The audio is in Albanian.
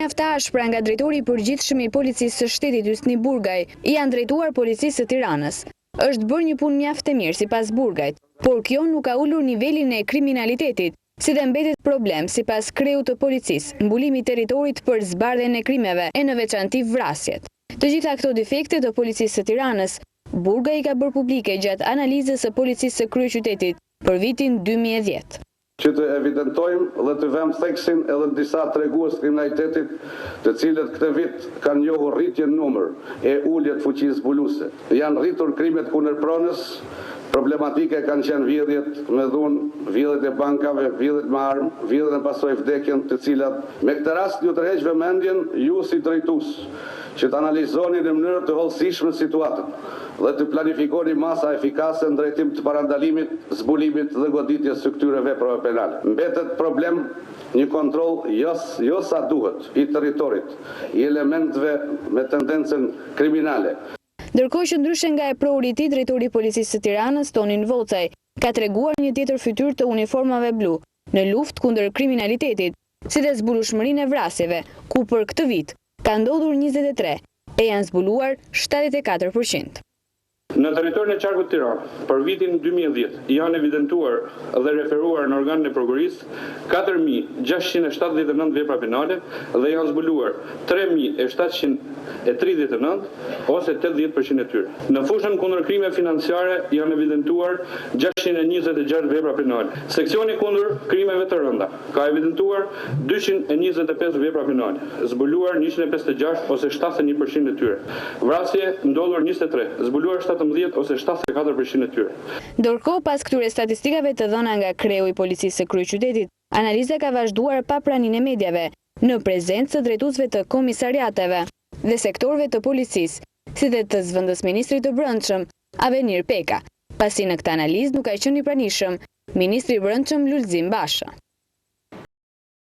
Mjaft të ashpra nga drejtori i përgjithshëm i policisë së shtetit Hysni Burgaj i janë drejtuar policisë së Tiranës. Është bërë një punë mjaft e mirë sipas Burgajt, por kjo nuk ka ulur nivelin e kriminalitetit, si dhe mbetet problem sipas kreut të policisë, mbulimi i territorit për zbardhjen e krimeve e në veçanti vrasjet. Të gjitha këto defekte të policisë së Tiranës, Burgaj i ka bërë publike gjatë analizës së policisë së kryeqytetit për vitin 2010. Që të evidentojmë dhe të vëmë theksin edhe disa tregues kriminalitetit, të cilët këtë vit kanë njohur rritjen numër e uljet fuqisë zbuluese. Janë rritur krimet kundër pronës, problematike kanë qenë vjedhjet me dhunë, vjedhjet e bankave, vjedhjet me armë, vjedhjet e pasojë vdekjen, të cilat me këtë rast ju tërheq vëmendjen ju si drejtues që të analizoni në mënyrë të hollësishme situatën dhe të planifikoni masa efikase në drejtim të parandalimit, zbulimit dhe goditjes së këtyre veprave penale. Mbetet problem një kontroll jo sa duhet i territorit, i elementeve me tendencën kriminale. Ndërkohë që ndryshe nga e prouriti, drejtori i policisë së Tiranës, Tonin Vocaj, ka treguar një tjetër fytyrë të uniformave blu në luftë kundër kriminalitetit, si dhe zbulueshmërinë e vrasjeve, ku për këtë vit ka ndodhur 23 e janë zbuluar 74%. Në territorin e qarkut Tiranë, për vitin 2010, janë evidentuar dhe referuar në organin e prokurisë 4.679 vepra penale dhe janë zbuluar 3.739 ose 80% e tyre. Në fushën kundër krimeve financiare janë evidentuar 626 vepra penale. Seksioni kundër krimeve të rënda ka evidentuar 225 vepra penale, zbuluar 156 ose 71% e tyre. Vrasje ndodhur 23, zbuluar 17 ose 74% e tyre. Ndërkohë, pas këtyre statistikave të dhëna nga kreu i policisë së kryeqytetit, analiza ka vazhduar pa praninë e medjave, në prezencë të drejtuesve të komisariateve dhe sektorëve të policisë, si dhe të zëvendësministrit të brendshëm, Avenir Peka, pasi në këtë analizë nuk ka qenë i pranishëm ministri i brendshëm Lulzim Basha.